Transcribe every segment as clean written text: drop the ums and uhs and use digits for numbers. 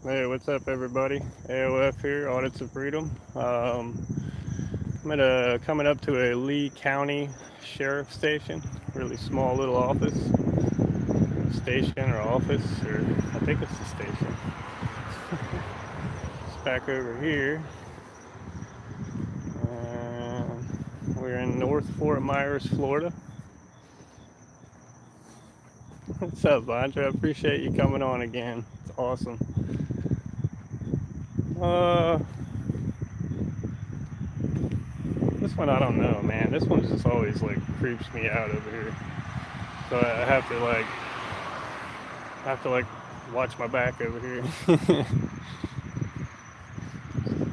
Hey, what's up, everybody? AOF here, Audits of Freedom. Coming up to a Lee County Sheriff Station, really small little station or office, or I think it's a station. It's back over here. We're in North Fort Myers, Florida. What's up, Vandra? I appreciate you coming on again. It's awesome. Uh, this one I don't know, man. This one just always like creeps me out over here. So I have to watch my back over here.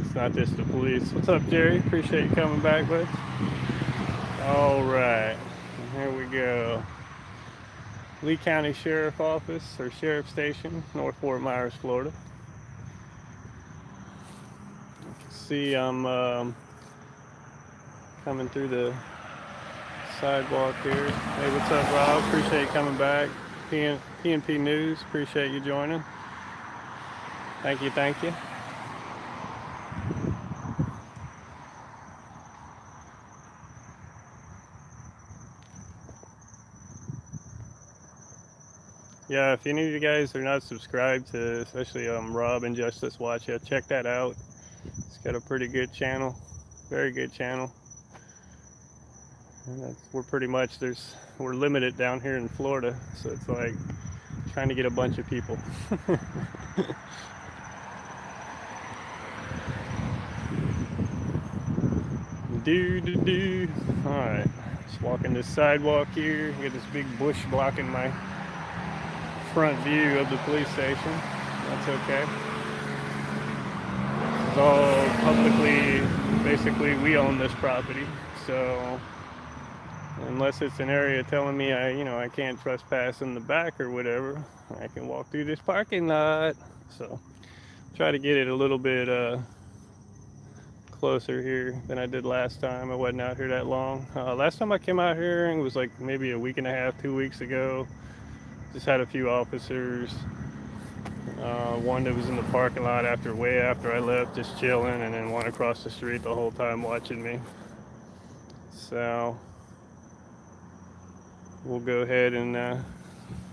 It's not just the police. What's up, Jerry? Appreciate you coming back, bud. All right, here we go. Lee County Sheriff Office or Sheriff Station, North Fort Myers, Florida. See, I'm coming through the sidewalk here. Hey, what's up, Rob? Appreciate you coming back. PNP News, appreciate you joining. Thank you, thank you. Yeah, if any of you guys are not subscribed to, especially Rob and Justice Watch, yeah, check that out. It's got a pretty good channel, very good channel. And we're pretty much we're limited down here in Florida, so it's like trying to get a bunch of people. do. All right, just walking this sidewalk here. Get this big bush blocking my front view of the police station. That's okay. It's all publicly, basically we own this property, so unless it's an area telling me I can't trespass in the back or whatever, I can walk through this parking lot. So try to get it a little bit closer here than I did last time. I wasn't out here that long. Last time I came out here, it was like maybe a week and a half, 2 weeks ago. Just had a few officers. One that was in the parking lot way after I left, just chilling, and then one across the street the whole time watching me. So we'll go ahead and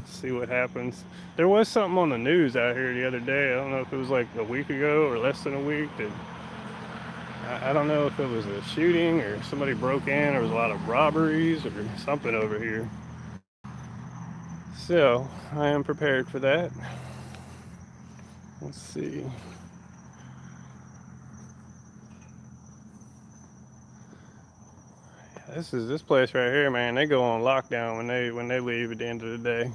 see what happens. There was something on the news out here the other day. I don't know if it was like a week ago or less than a week. I don't know if it was a shooting or somebody broke in. There was a lot of robberies or something over here. So I am prepared for that. Let's see. This place right here, man. They go on lockdown when they leave at the end of the day.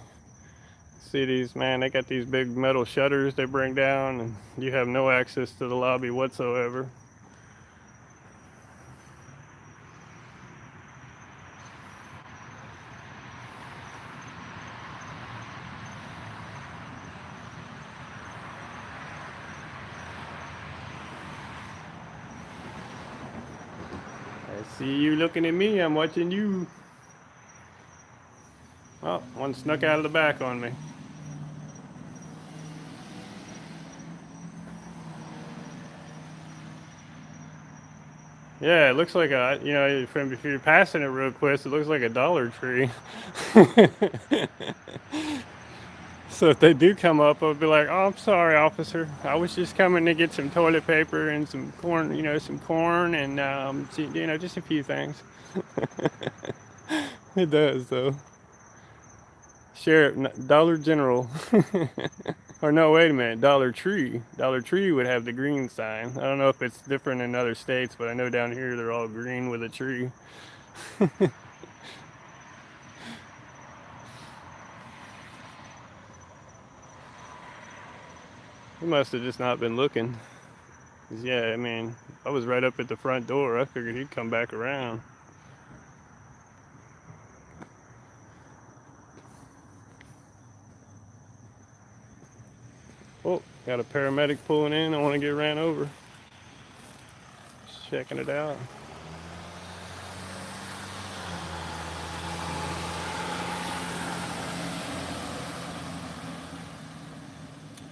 See these, man? They got these big metal shutters they bring down, and you have no access to the lobby whatsoever. I see you looking at me. I'm watching you. Oh, one snuck out of the back on me. Yeah, it looks like if you're passing it real quick, it looks like a Dollar Tree. So if they do come up, I'll be like, "Oh, I'm sorry, officer. I was just coming to get some toilet paper and some corn, some corn and just a few things." It does though. Sheriff, Dollar General. Or no, wait a minute, Dollar Tree. Dollar Tree would have the green sign. I don't know if it's different in other states, but I know down here they're all green with a tree. He must have just not been looking. 'Cause, yeah, I mean, I was right up at the front door. I figured he'd come back around. Oh, got a paramedic pulling in. I want to get ran over. Just checking it out.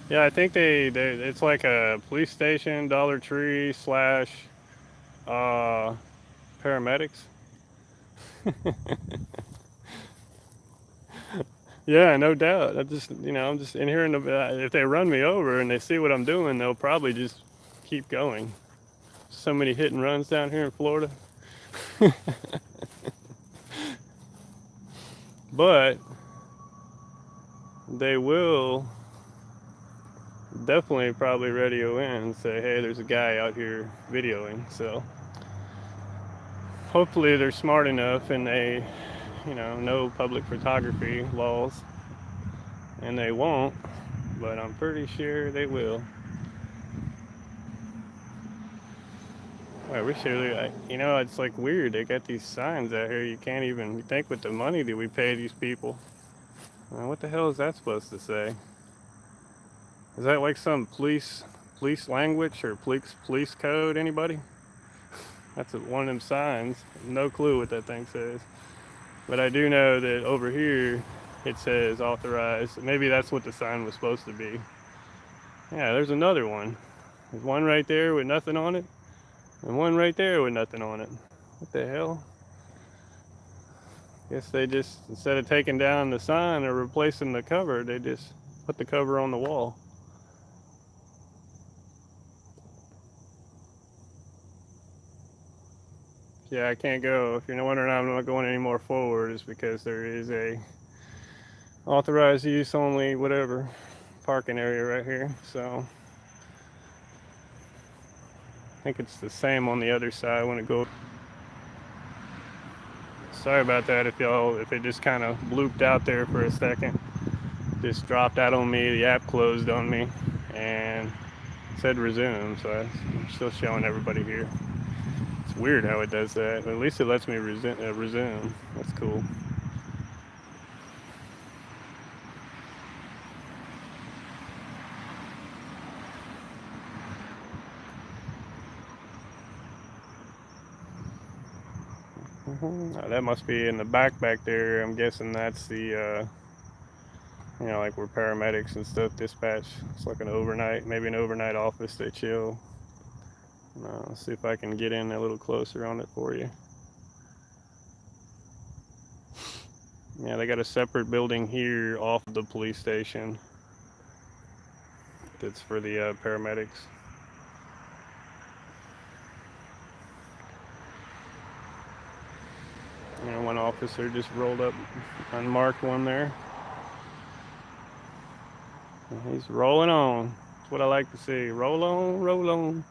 Yeah, I think they it's like a police station, Dollar Tree slash uh, paramedics. Yeah, no doubt. I just, I'm just in here, and if they run me over and they see what I'm doing, they'll probably just keep going. So many hit and runs down here in Florida. But they will definitely probably radio in and say, hey, there's a guy out here videoing. So hopefully they're smart enough and they, know public photography laws, and they won't, but I'm pretty sure they will. I wish they really, it's like weird. They got these signs out here. You can't even think with the money that we pay these people. What the hell is that supposed to say? Is that like some police language or police code? Anybody? That's one of them signs. No clue what that thing says. But I do know that over here it says authorized. Maybe that's what the sign was supposed to be. Yeah, there's another one. There's one right there with nothing on it, and one right there with nothing on it. What the hell? Guess they just, instead of taking down the sign or replacing the cover, they just put the cover on the wall. Yeah, I can't go. If you're wondering I'm not going any more forward, is because there is a authorized use only, whatever, parking area right here. So I think it's the same on the other side when it goes. Sorry about that if it just kind of blooped out there for a second. Just dropped out on me, the app closed on me, and said resume, so I'm still showing everybody here. It's weird how it does that. At least it lets me resume. That's cool. That must be in the back there. I'm guessing that's the like where paramedics and stuff dispatch. It's like maybe an overnight office. They chill. Let's see if I can get in a little closer on it for you. Yeah, they got a separate building here off the police station that's for the paramedics. One officer just rolled up, unmarked one there. And he's rolling on. That's what I like to see. Roll on, roll on.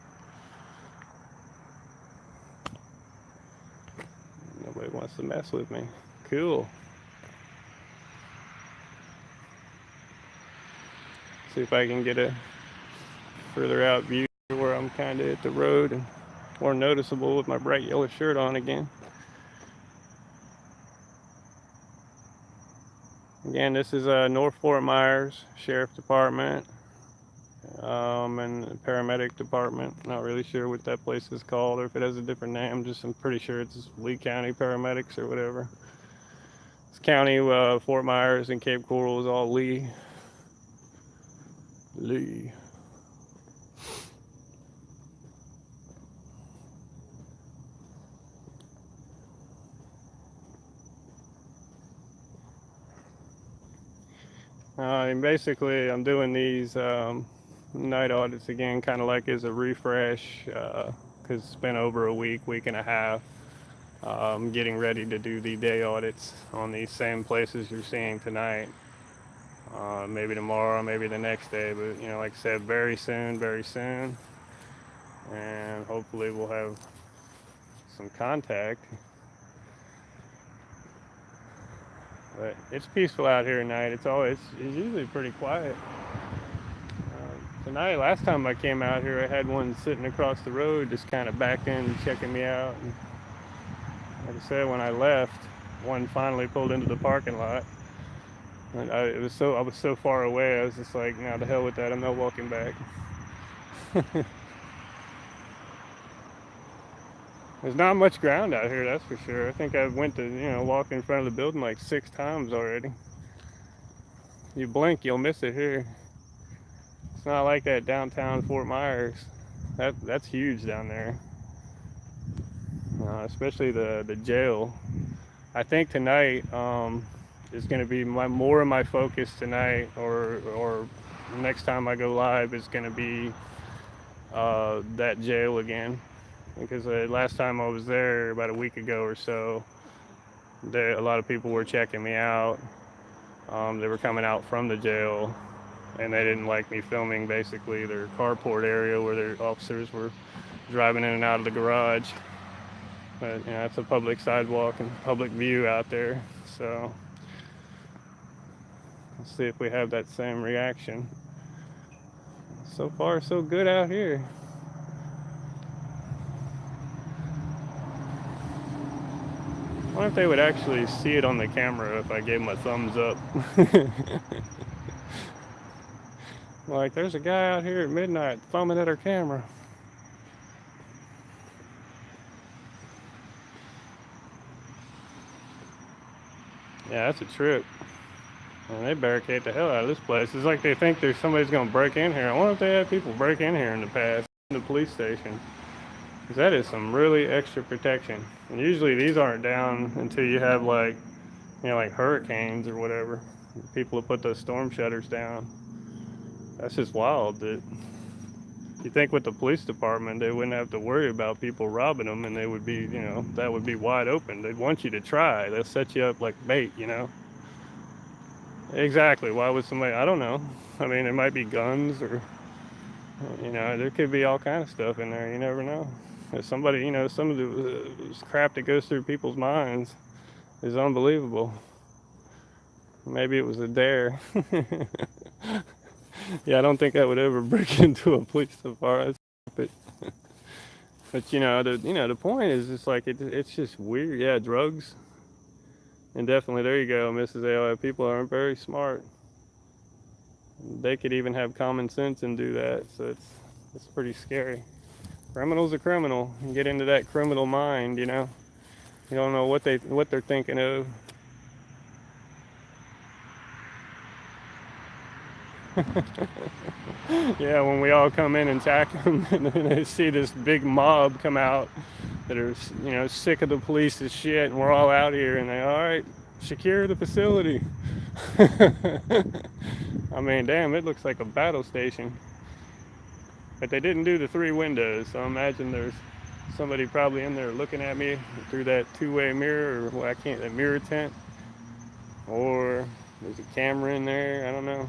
Nobody wants to mess with me. Cool. See if I can get a further out view where I'm kind of at the road and more noticeable with my bright yellow shirt on again. Again, this is North Fort Myers Sheriff Department and paramedic department. Not really sure what that place is called or if it has a different name. I'm pretty sure it's Lee County Paramedics or whatever. It's county, Fort Myers and Cape Coral is all Lee. Lee. And basically, I'm doing these night audits again, kind of like as a refresh, because it's been over a week and a half. Getting ready to do the day audits on these same places you're seeing tonight. Maybe tomorrow, maybe the next day, but like I said, very soon, and hopefully we'll have some contact. But it's peaceful out here at night. It's usually pretty quiet. Tonight, last time I came out here, I had one sitting across the road, just kind of back in, checking me out. And like I said, when I left, one finally pulled into the parking lot. And I was so far away. I was just like, "Now the hell with that. I'm not walking back." There's not much ground out here, that's for sure. I think I went to walk in front of the building like 6 times already. You blink, you'll miss it here. It's not like that downtown Fort Myers. That's huge down there, especially the jail. I think tonight is going to be more of my focus tonight, or next time I go live is going to be that jail again, because last time I was there about a week ago or so, a lot of people were checking me out. They were coming out from the jail, and they didn't like me filming basically their carport area where their officers were driving in and out of the garage. But you know, it's a public sidewalk and public view out there, so let's see if we have that same reaction. So far, so good out here. I wonder if they would actually see it on the camera if I gave them a thumbs up. Like, there's a guy out here at midnight thumbing at our camera. Yeah, that's a trip. And they barricade the hell out of this place. It's like they think there's somebody's gonna break in here. I wonder if they had people break in here in the past, in the police station. Because that is some really extra protection. And usually these aren't down until you have like, you know, like hurricanes or whatever. People have put those storm shutters down. That's just wild. That you think with the police department they wouldn't have to worry about people robbing them, and they would be, you know, that would be wide open. They'd want you to try. They'll set you up like bait, you know. Exactly. Why would somebody? I don't know. I mean, there might be guns, or you know, there could be all kind of stuff in there. You never know. If somebody, you know, some of the crap that goes through people's minds is unbelievable. Maybe it was a dare. Yeah, I don't think I would ever break into a police department. But the point is, it's like it's just weird. Yeah, drugs, and definitely there you go, Mrs. AOI. People aren't very smart. They could even have common sense and do that. So it's pretty scary. Criminal's a criminal. You get into that criminal mind, you know. You don't know what they're thinking of. Yeah, when we all come in and attack them, and then they see this big mob come out that are, you know, sick of the police's shit, and we're all out here, and they, all right, secure the facility. I mean, damn, it looks like a battle station. But they didn't do the 3 windows, so I imagine there's somebody probably in there looking at me through that two-way mirror, or well, I can't, that mirror tent, or there's a camera in there. I don't know.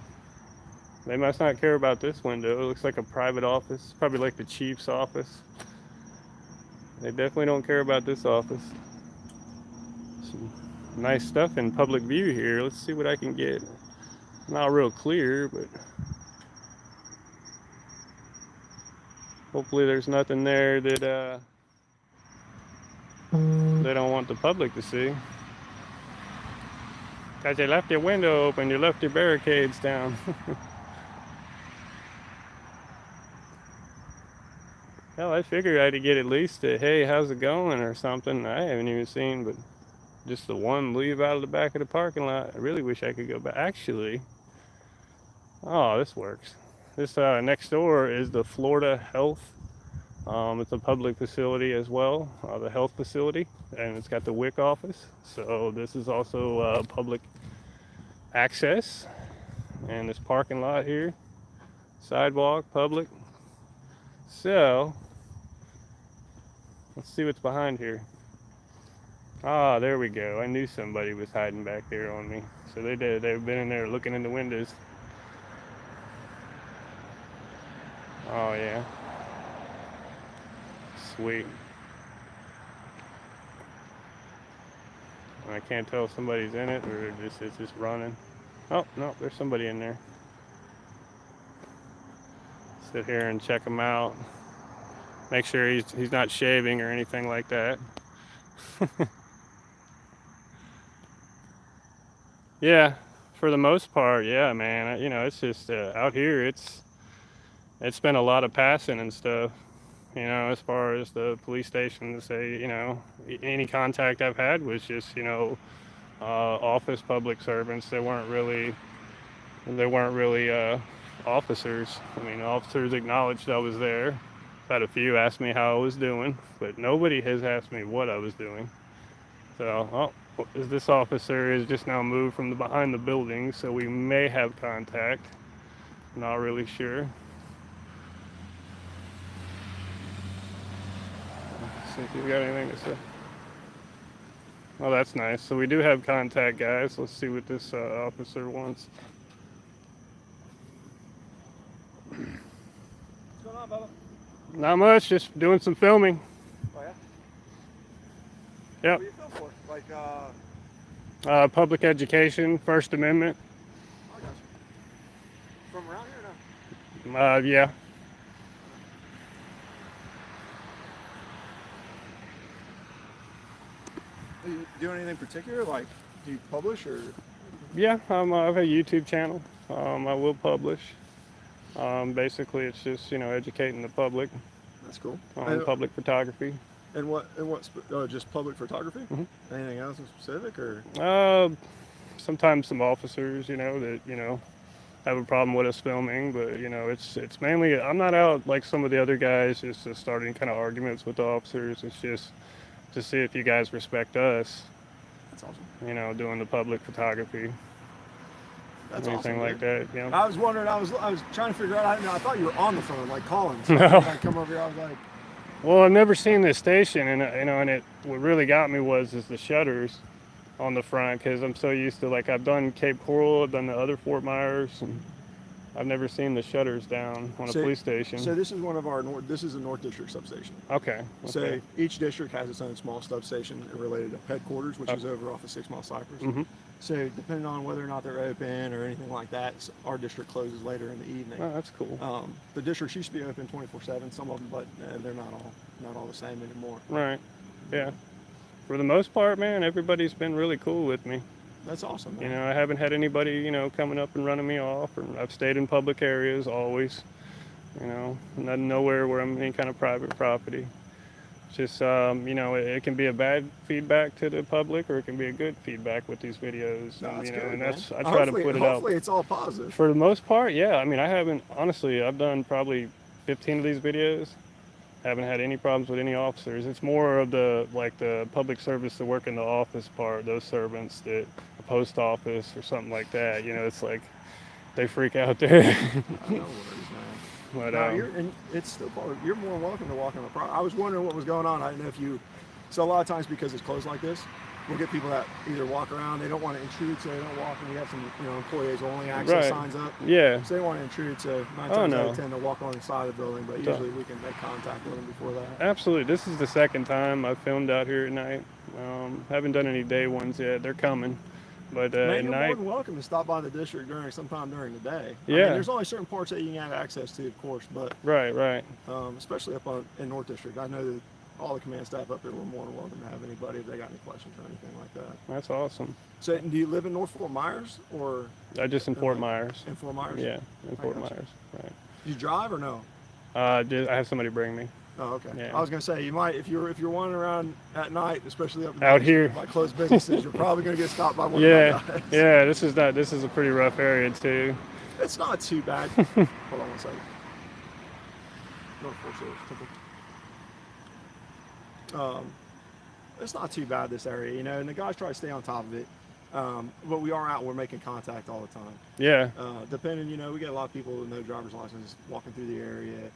They must not care about this window. It looks like a private office, probably like the chief's office. They definitely don't care about this office. Some nice stuff in public view here. Let's see what I can get. Not real clear, but hopefully there's nothing there that they don't want the public to see. Because you left your window open, you left your barricades down. Hell, I figured I had to get at least a, hey, how's it going, or something. I haven't even seen, but just the one leave out of the back of the parking lot. I really wish I could go back. Actually, oh, this works. This next door is the Florida Health. It's a public facility as well, the health facility, and it's got the WIC office. So this is also public access. And this parking lot here, sidewalk, public. So let's see what's behind here. Ah, there we go. I knew somebody was hiding back there on me. So they did. They've been in there looking in the windows. Oh yeah. Sweet. I can't tell if somebody's in it or it's just running. Oh no, there's somebody in there. Sit here and check him out. Make sure he's not shaving or anything like that. Yeah, for the most part, yeah, man. You know, it's just out here. It's been a lot of passing and stuff. You know, as far as the police station, to say, you know, any contact I've had was just, you know, office public servants. They weren't really officers. I mean, officers acknowledged I was there. Had a few ask me how I was doing, but nobody has asked me what I was doing. So, this officer is just now moved from the behind the building, so we may have contact. Not really sure. Let's see if you got anything to say. Oh, that's nice. So we do have contact, guys. Let's see what this officer wants. What's going on, Bubba? Not much, just doing some filming. Oh, yeah? Yep. What do you film for? Like, Public education, First Amendment. I got you. From around here or no? Yeah. Are you doing anything particular? Like, do you publish or? Yeah, I have a YouTube channel. I will publish. Basically, it's just, educating the public That's cool. on public photography. And just public photography? Mhm. Anything else in specific or? Sometimes some officers, that, have a problem with us filming, but, it's mainly, I'm not out like some of the other guys just starting kind of arguments with the officers. It's just to see if you guys respect us, That's awesome. doing the public photography. That's Anything awesome, like dude. that, I was wondering, I was trying to figure out, I thought you were on the phone, like calling. So No. I come over here, I was like, Well, I've never seen this station, and what really got me is the shutters on the front, because I'm so used to, like, I've done Cape Coral, I've done the other Fort Myers, and I've never seen the shutters down on a police station. So this is one of our this is a North District substation. Okay. So each district has its own small substation related to headquarters, which is over off of 6 Mile Cypress. Mm-hmm. So depending on whether or not they're open or anything like that, our district closes later in the evening. Oh, that's cool. The districts used to be open 24/7, some of them, but they're not all the same anymore. Right. Yeah. For the most part, man, everybody's been really cool with me. That's awesome, man. I haven't had anybody, coming up and running me off, or I've stayed in public areas always, nowhere where I'm any kind of private property. Just, it can be a bad feedback to the public, or it can be a good feedback with these videos. No, And, that's good, and man. that's, I try to put it out. Hopefully it's all positive. For the most part, yeah. I mean, I haven't, honestly, I've done probably 15 of these videos. Haven't had any problems with any officers. It's more of the public service that work in the office part, those servants that the post office or something like that. It's like they freak out there. No worries, man. But it's still you're more welcome to walk on the property. I was wondering what was going on. I didn't know if you. So a lot of times because it's closed like this, we'll get people that either walk around, they don't want to intrude, so they don't walk. And we have some employees only access signs up. Yeah. So they want to intrude, so 9 times out of 10 they'll walk on the side of the building. But usually we can make contact with them before that. Absolutely. This is the second time I've filmed out here at night. Haven't done any day ones yet. They're coming. But Man, at you're night, more than welcome to stop by the district sometime during the day. Yeah. I mean, there's only certain parts that you can have access to, of course, but right. especially up in North District, I know that all the command staff up there were more than welcome to have anybody if they got any questions or anything like that. That's awesome. So, do you live in North Fort Myers or? Just in Fort Myers. In Fort Myers. Yeah, in Fort gotcha. Myers. Right. Do you drive or no? I have somebody bring me. Oh, okay. Yeah. I was gonna say you might if you're wandering around at night, especially up out here by closed businesses, you're probably gonna get stopped by one yeah, of my guys. Yeah. This is a pretty rough area too. It's not too bad. Hold on one second. North Fort Myers. It's not too bad this area, and the guys try to stay on top of it. But we are out. We're making contact all the time. Yeah. Depending, we get a lot of people with no driver's license walking through the area,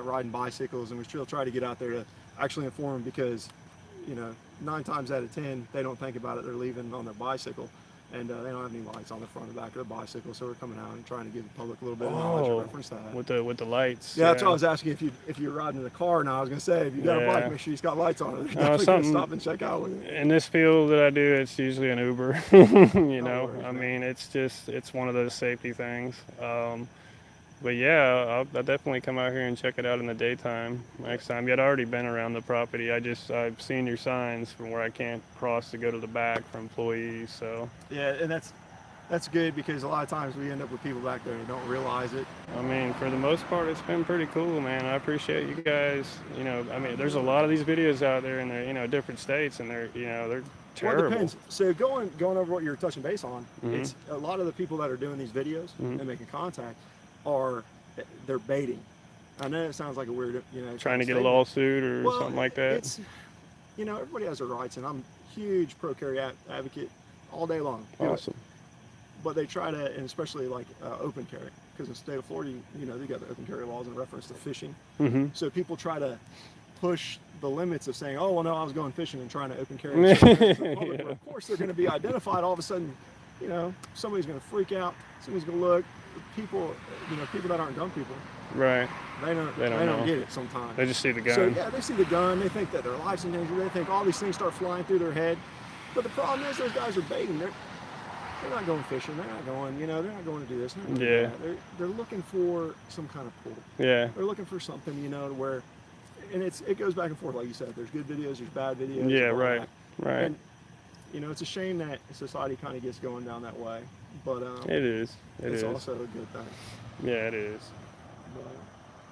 riding bicycles, and we still try to get out there to actually inform them because, 9 times out of 10 they don't think about it. They're leaving on their bicycle, and they don't have any lights on the front or back of their bicycle. So we're coming out and trying to give the public a little bit of knowledge in reference to that. With the lights. Yeah, that's what I was asking if you're riding in the car. Now I was gonna say if you got a bike, make sure you've got lights on it. You're definitely gonna stop and check out with it. In this field that I do, it's usually an Uber. I mean, it's one of those safety things. But yeah, I'll definitely come out here and check it out in the daytime next time. I'd already been around the property. I've seen your signs from where I can't cross to go to the back for employees. So yeah, and that's good because a lot of times we end up with people back there who don't realize it. I mean, for the most part, it's been pretty cool, man. I appreciate you guys. I mean, there's a lot of these videos out there in the different states, and they're terrible. Well, it depends. So going over what you're touching base on, it's a lot of the people that are doing these videos and making contact. are they're baiting. I know it sounds like a weird, Trying to get a statement. lawsuit or Well, something like that. it's everybody has their rights, and I'm a huge pro carry advocate all day long. Do it. Awesome. But they try to, and especially like open carry, because in the state of Florida, they got the open carry laws in reference to fishing. Mm-hmm. So people try to push the limits of saying, oh, well, no, I was going fishing and trying to open carry. Public, Yeah. of course, they're going to be identified. All of a sudden, somebody's going to freak out. Somebody's going to look. People, people that aren't gun people, Right. they don't know. get it sometimes. They just see the gun. So yeah, they see the gun. They think that their life's in danger. They think all these things start flying through their head. But the problem is those guys are baiting. They're not going fishing. They're not going. They're not going to do this. Yeah. They're looking for some kind of pull. Yeah. They're looking for something, to where, and it goes back and forth, like you said. There's good videos. There's bad videos. Yeah. all Right. that. Right. And it's a shame that society kind of gets going down that way. But It is. it's also a good thing. Yeah, it is.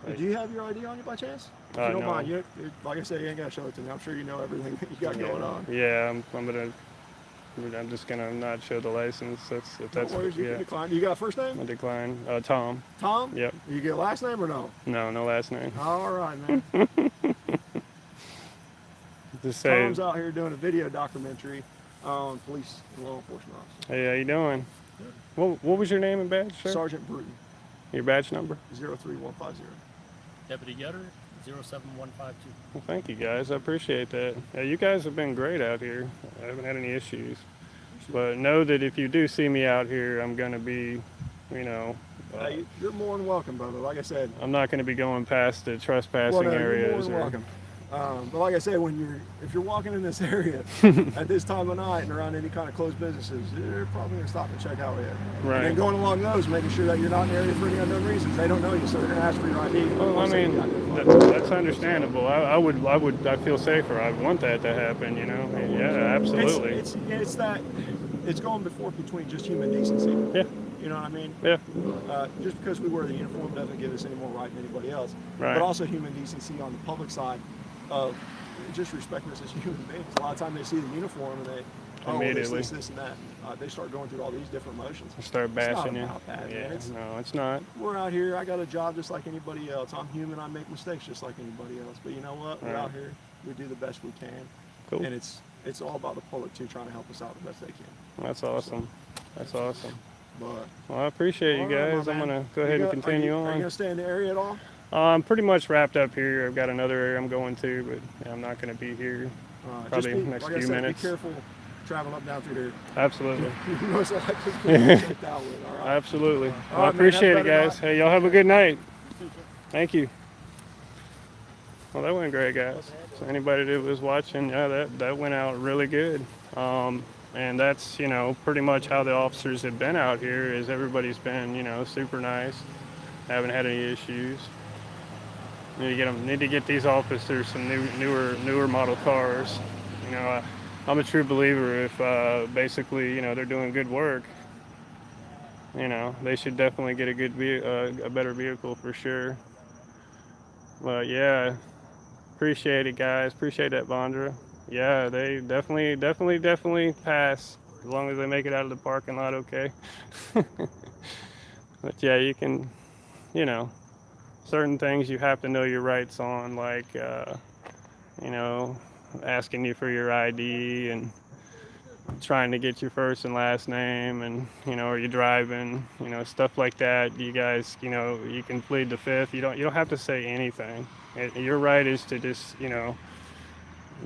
But, do you have your ID on you by chance? If you don't no. mind, like I said, you ain't got to show it to me. I'm sure you know everything that you got going on. Yeah, I'm just gonna not show the license. If that's No worries, you yeah. can decline. You got a first I name? decline. Tom. Tom? Yep. You get a last name or no? No last name. All right, man. Just say, Tom's out here doing a video documentary on police and law enforcement officers. hey, how you doing? What was your name and badge, sir? Sergeant Bruton, Your badge number? 03150. Deputy Gutter, 07152. Well, thank you guys. I appreciate that. Yeah, you guys have been great out here. I haven't had any issues. But know that if you do see me out here, I'm gonna be, Hey, you're more than welcome, brother. Like I said, I'm not gonna be going past the trespassing you're more areas. than welcome. But like I said, if you're walking in this area at this time of night and around any kind of closed businesses, they're probably going to stop and check out with you. Right. And then going along those, making sure that you're not in the area for any unknown reasons. They don't know you, so they're going to ask for your ID. Well, I mean, that's understandable. I feel safer. I want that to happen. Yeah, absolutely. It's going between just human decency. Yeah. You know what I mean? Yeah. Just because we wear the uniform doesn't give us any more right than anybody else. Right. But also human decency on the public side of just respecting us as human beings. A lot of time they see the uniform and they, Immediately. this and that. They start going through all these different motions. Start bashing it's you. not about that, Yeah. man. No, it's not. We're out here. I got a job just like anybody else. I'm human. I make mistakes just like anybody else. But you know what? We're Right. out here. We do the best we can. Cool. And it's all about the public too, trying to help us out the best they can. That's awesome. That's awesome. But Well, I appreciate you all right, guys. my I'm man. gonna go ahead and continue Are you on. gonna stay in the area at all? I'm pretty much wrapped up here. I've got another area I'm going to, but I'm not going to be here. Probably next like few I said, minutes. Be careful traveling up and down through there. Absolutely. You most likely get checked out with. All right. Absolutely. All Well, right, I man, have a appreciate it, better guys. night. Hey, y'all have a good night. Thank you. Well, that went great, guys. So anybody that was watching, yeah, that went out really good. And that's, pretty much how the officers have been out here is everybody's been, super nice. Haven't had any issues. Need to get these officers some newer model cars. I'm a true believer if basically, they're doing good work, they should definitely get a better vehicle for sure. But yeah, appreciate it, guys. Appreciate that, Vondra. Yeah, they definitely pass as long as they make it out of the parking lot okay. But yeah, you can, certain things you have to know your rights on, like, asking you for your ID and trying to get your first and last name and, are you driving, stuff like that. You guys, you can plead the fifth. You don't have to say anything. Your right is to just,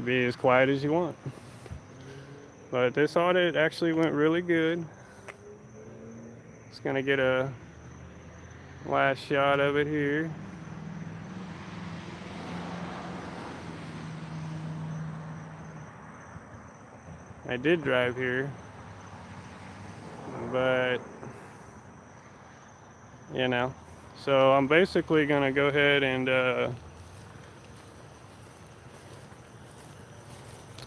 be as quiet as you want. But this audit actually went really good. Just gonna get a last shot of it here. I did drive here, but so I'm basically gonna go ahead and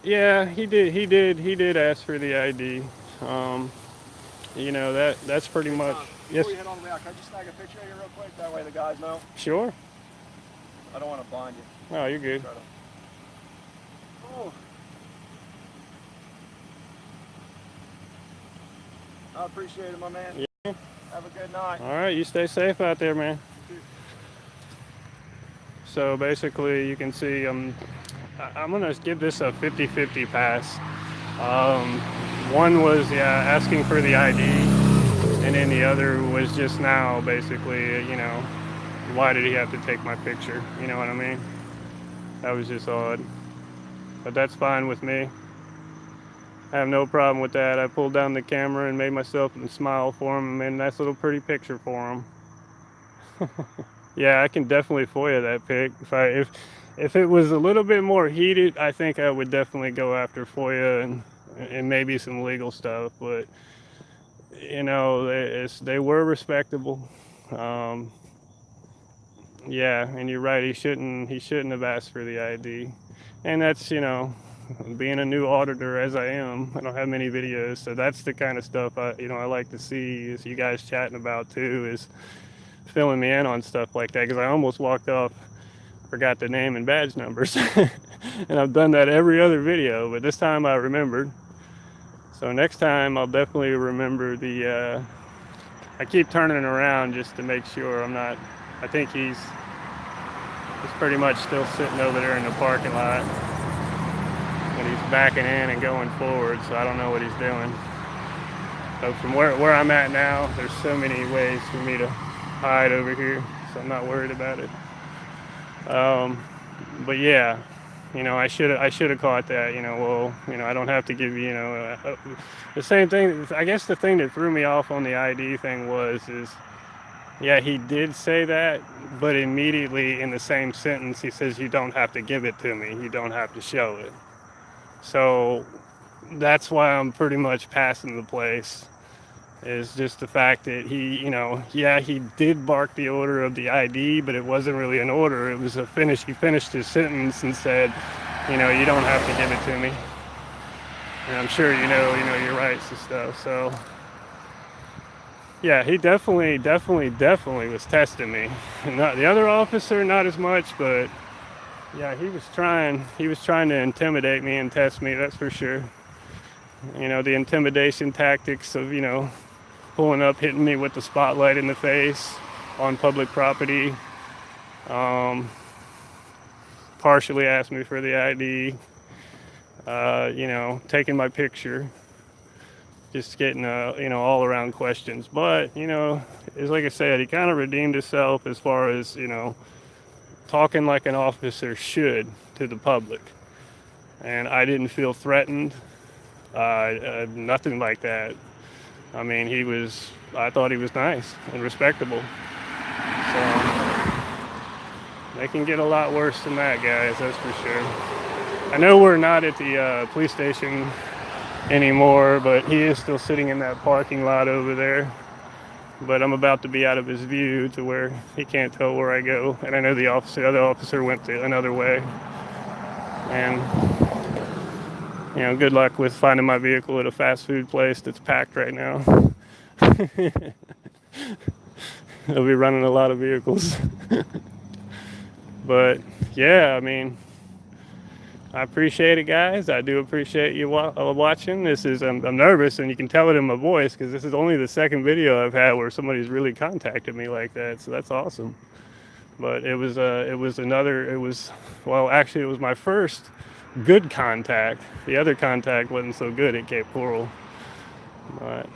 yeah, he did ask for the ID. That's pretty much. Yes. Before you head on the way out, can I just snag a picture of you real quick? That way the guys know. Sure. I don't want to blind you. Oh, you're good. Oh. I appreciate it, my man. Yeah. Have a good night. All right, you stay safe out there, man. So basically, you can see I'm gonna give this a 50-50 pass. Um, one was asking for the ID, and then the other was just now basically, why did he have to take my picture? You know what I mean? That was just odd, but that's fine with me. I have no problem with that. I pulled down the camera and made myself smile for him and made a nice little pretty picture for him. Yeah, I can definitely FOIA that pic. If it was a little bit more heated, I think I would definitely go after FOIA and maybe some legal stuff. But they were respectable. Um, yeah, and you're right. He shouldn't have asked for the ID, and that's being a new auditor as I am. I don't have many videos, so that's the kind of stuff I like to see is you guys chatting about too, is filling me in on stuff like that, because I almost walked off, forgot the name and badge numbers. And I've done that every other video, but this time I remembered. So next time I'll definitely remember I keep turning around just to make sure I'm not. I think he's pretty much still sitting over there in the parking lot, but he's backing in and going forward, so I don't know what he's doing. So from where I'm at now, there's so many ways for me to hide over here, so I'm not worried about it. But yeah, I should have caught that. I don't have to give you, the same thing. I guess the thing that threw me off on the ID thing is, yeah, he did say that, but immediately in the same sentence he says you don't have to give it to me, you don't have to show it. So that's why I'm pretty much passing the place. Is just the fact that he did bark the order of the ID, but it wasn't really an order. It was a finish. He finished his sentence and said, you don't have to give it to me. And I'm sure your rights and stuff. So yeah, he definitely was testing me. And not the other officer, not as much, but yeah, he was trying to intimidate me and test me. That's for sure. The intimidation tactics of pulling up, hitting me with the spotlight in the face on public property. Partially asked me for the ID. Taking my picture. Just getting all around questions. But it's like I said, he kind of redeemed himself as far as talking like an officer should to the public, and I didn't feel threatened. Nothing like that. I mean, I thought he was nice and respectable. So they can get a lot worse than that, guys, that's for sure. I know we're not at the police station anymore, but he is still sitting in that parking lot over there. But I'm about to be out of his view to where he can't tell where I go. And I know the other officer went another way. And good luck with finding my vehicle at a fast food place that's packed right now. They'll be running a lot of vehicles. But yeah, I mean, I appreciate it, guys. I do appreciate you watching. I'm nervous, and you can tell it in my voice because this is only the second video I've had where somebody's really contacted me like that. So that's awesome. But it was my first good contact. The other contact wasn't so good at Cape Coral. But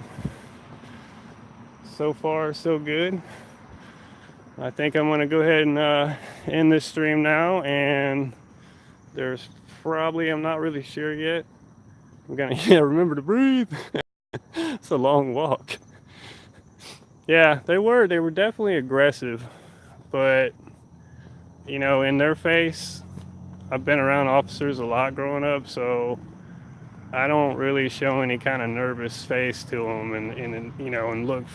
so far, so good. I think I'm going to go ahead and end this stream now. And there's probably, I'm not really sure yet. I'm going to remember to breathe. It's a long walk. Yeah, they were definitely aggressive. But, in their face, I've been around officers a lot growing up, so I don't really show any kind of nervous face to them, and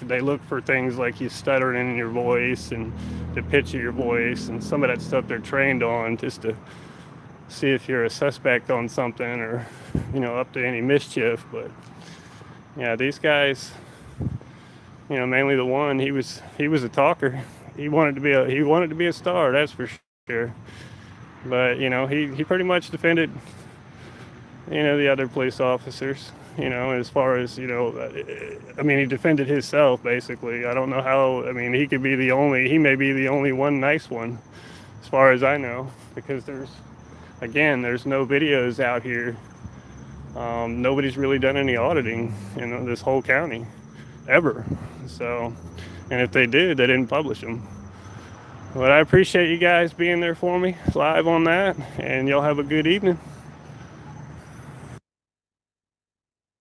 they look for things like you stuttering in your voice and the pitch of your voice and some of that stuff they're trained on just to see if you're a suspect on something or up to any mischief. But yeah, these guys, mainly the one, he was a talker. He wanted to be a star, that's for sure. But he pretty much defended the other police officers. you know, as far as, you know, I mean, he defended himself basically. I don't know how, I mean, he may be the only one nice one as far as I know, because there's no videos out here. Nobody's really done any auditing in this whole county ever. So, and if they did, they didn't publish them. But I appreciate you guys being there for me live on that, and y'all have a good evening.